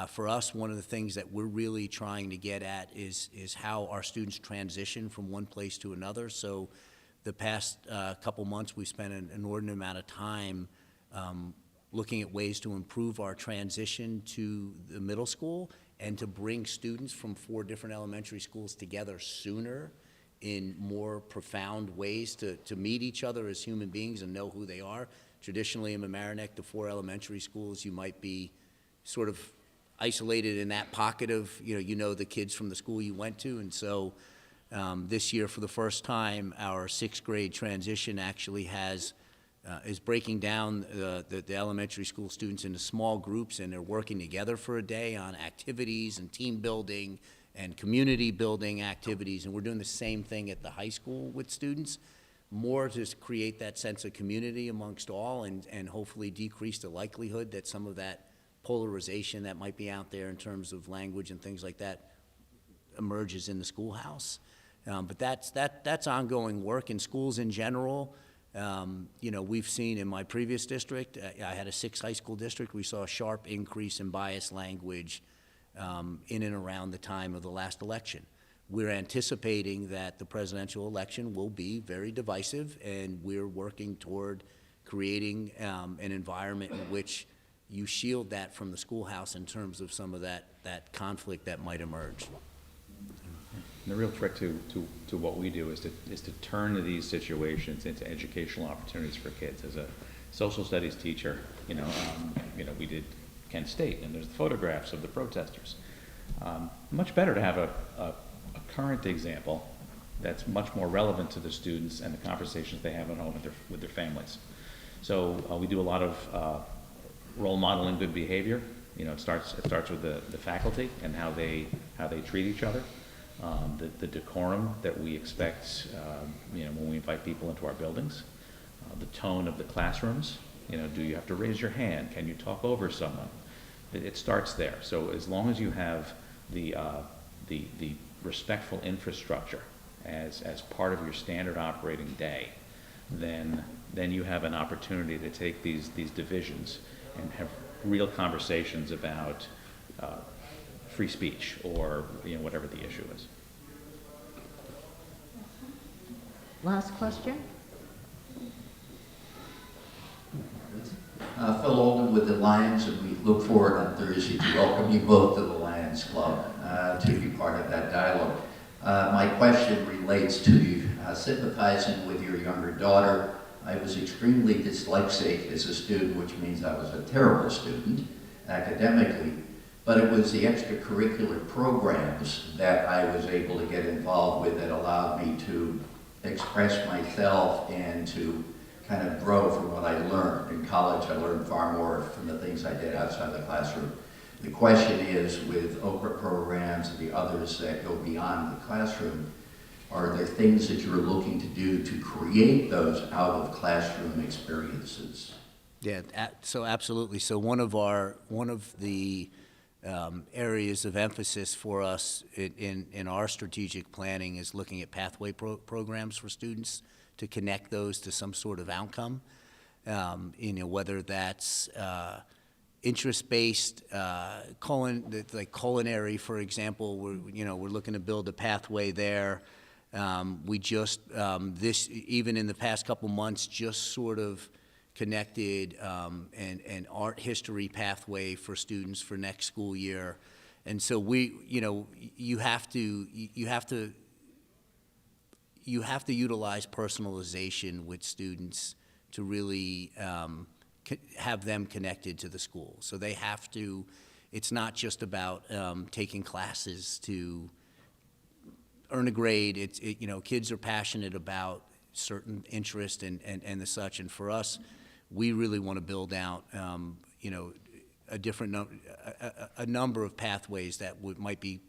For us, one of the things that we're really trying to get at is how our students transition from one place to another. So the past couple months, we spent an inordinate amount of time looking at ways to improve our transition to the middle school and to bring students from 4 different elementary schools together sooner in more profound ways to meet each other as human beings and know who they are. Traditionally in Mamaroneck, the 4 elementary schools, you might be sort of isolated in that pocket of, you know the kids from the school you went to. And so this year, for the first time, our 6th grade transition actually is breaking down the elementary school students into small groups, and they're working together for a day on activities and team building and community building activities. And we're doing the same thing at the high school with students, more to create that sense of community amongst all and hopefully decrease the likelihood that some of that polarization that might be out there in terms of language and things like that emerges in the schoolhouse. But that's ongoing work in schools in general. We've seen in my previous district, I had a 6 high school district, we saw a sharp increase in biased language in and around the time of the last election. We're anticipating that the presidential election will be very divisive, and we're working toward creating an environment in which you shield that from the schoolhouse in terms of some of that conflict that might emerge. And the real trick to what we do is to turn these situations into educational opportunities for kids. As a social studies teacher, we did Kent State, and there's the photographs of the protesters. Much better to have a current example that's much more relevant to the students and the conversations they have at home with their families. So we do a lot of role modeling good behavior. It starts with the faculty and how they treat each other. The decorum that we expect, when we invite people into our buildings, the tone of the classrooms. Do you have to raise your hand? Can you talk over someone? It starts there. So as long as you have the respectful infrastructure as part of your standard operating day, then you have an opportunity to take these divisions and have real conversations about free speech or whatever the issue is. Last question? Phil Olden with the Lions, and we look forward on Thursday to welcome you both to the Lions Club to be part of that dialogue. My question relates to sympathizing with your younger daughter. I was extremely dyslexic as a student, which means I was a terrible student academically, but it was the extracurricular programs that I was able to get involved with that allowed me to express myself and to kind of grow from what I learned. In college, I learned far more from the things I did outside the classroom. The question is, with Okra programs and the others that go beyond the classroom, are there things that you're looking to do to create those out-of-classroom experiences? Yeah, so absolutely. So one of the areas of emphasis for us in our strategic planning is looking at pathway programs for students to connect those to some sort of outcome. Whether that's interest-based, like culinary, for example. We're looking to build a pathway there. We just even in the past couple months just sort of connected an art history pathway for students for next school year. And so you have to utilize personalization with students to really have them connected to the school. So they have to, it's not just about taking classes to earn a grade. Kids are passionate about certain interest and the such. And for us, we really want to build out, a number of pathways that might be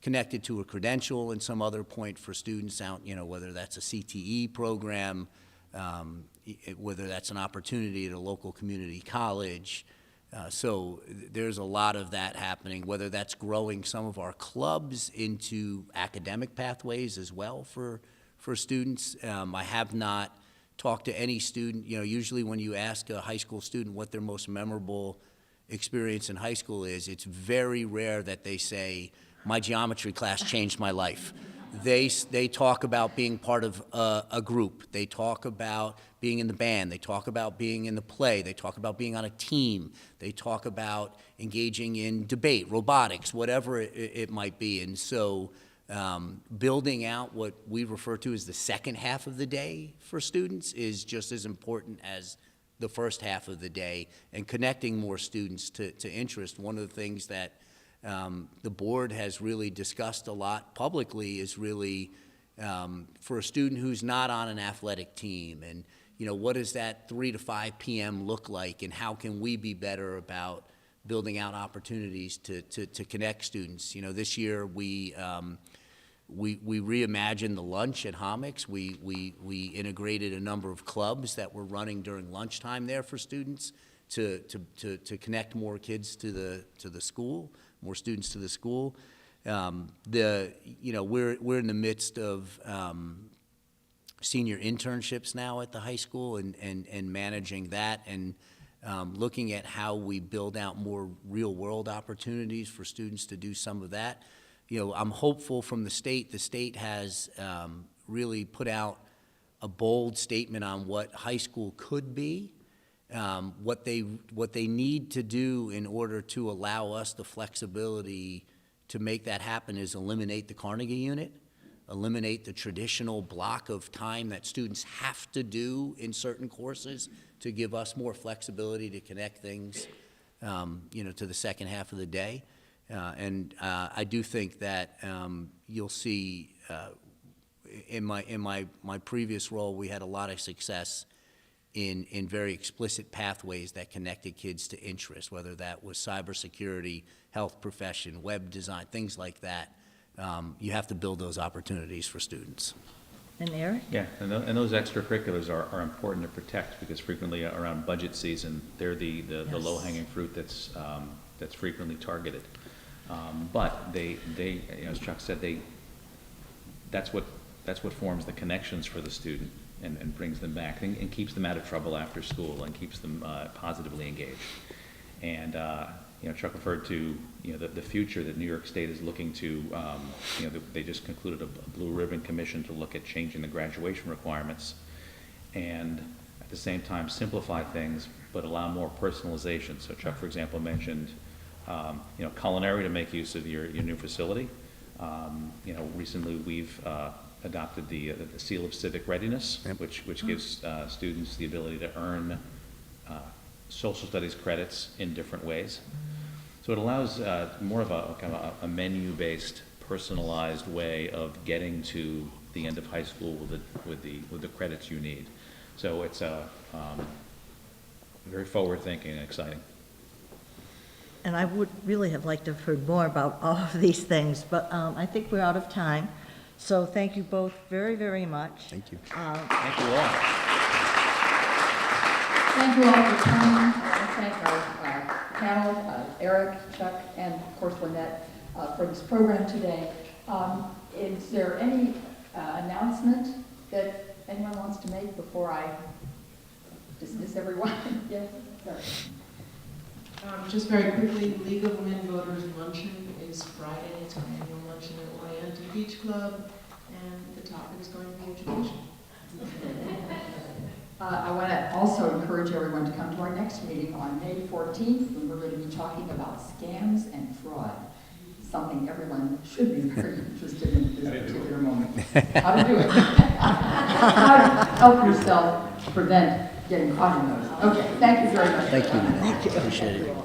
connected to a credential and some other point for students out, whether that's a CTE program, whether that's an opportunity at a local community college. So there's a lot of that happening, whether that's growing some of our clubs into academic pathways as well for students. I have not talked to any student. Usually when you ask a high school student what their most memorable experience in high school is, it's very rare that they say, my geometry class changed my life. They talk about being part of a group. They talk about being in the band. They talk about being in the play. They talk about being on a team. They talk about engaging in debate, robotics, whatever it might be. And so building out what we refer to as the second half of the day for students is just as important as the first half of the day, and connecting more students to interest. One of the things that the board has really discussed a lot publicly is really for a student who's not on an athletic team, and what does that 3 to 5 p.m. look like, and how can we be better about building out opportunities to connect students. This year we reimagined the lunch at Homics. We integrated a number of clubs that were running during lunchtime there for students to connect more kids to the school, more students to the school. We're in the midst of senior internships now at the high school and managing that, and looking at how we build out more real-world opportunities for students to do some of that. I'm hopeful from the state. The state has really put out a bold statement on what high school could be, what they need to do in order to allow us the flexibility to make that happen is eliminate the Carnegie unit, eliminate the traditional block of time that students have to do in certain courses to give us more flexibility to connect things, to the second half of the day. And I do think that you'll see in my previous role, we had a lot of success in very explicit pathways that connected kids to interest, whether that was cybersecurity, health profession, web design, things like that. You have to build those opportunities for students. And Eric? Yeah, and those extracurriculars are important to protect, because frequently around budget season, they're the Yes. low-hanging fruit that's frequently targeted. But they, as Chuck said, that's what forms the connections for the student and brings them back and keeps them out of trouble after school and keeps them positively engaged. And Chuck referred to the future that New York State is looking to. They just concluded a Blue Ribbon Commission to look at changing the graduation requirements, and at the same time simplify things but allow more personalization. So Chuck, for example, mentioned culinary to make use of your new facility. Recently we've adopted the Seal of Civic Readiness, Yep. which gives students the ability to earn social studies credits in different ways. So it allows more of a kind of a menu-based, personalized way of getting to the end of high school with the credits you need. So it's very forward-thinking and exciting. And I would really have liked to have heard more about all of these things, but I think we're out of time. So thank you both very, very much. Thank you. Thank you all. Thank you all for coming. I want to thank our panel, Eric, Chuck, and of course Lynette for this program today. Is there any announcement that anyone wants to make before I dismiss everyone? Yes, sorry. Just very quickly, League of Women Voters Luncheon is Friday. It's our annual luncheon at Wyandotte Beach Club, and the topic is going to be education. I want to also encourage everyone to come to our next meeting on May 14th, when we're going to be talking about scams and fraud, something everyone should be very interested in at this particular moment. How to do it. How to help yourself prevent getting caught in those. Okay, thank you very much. Thank you. Appreciate it.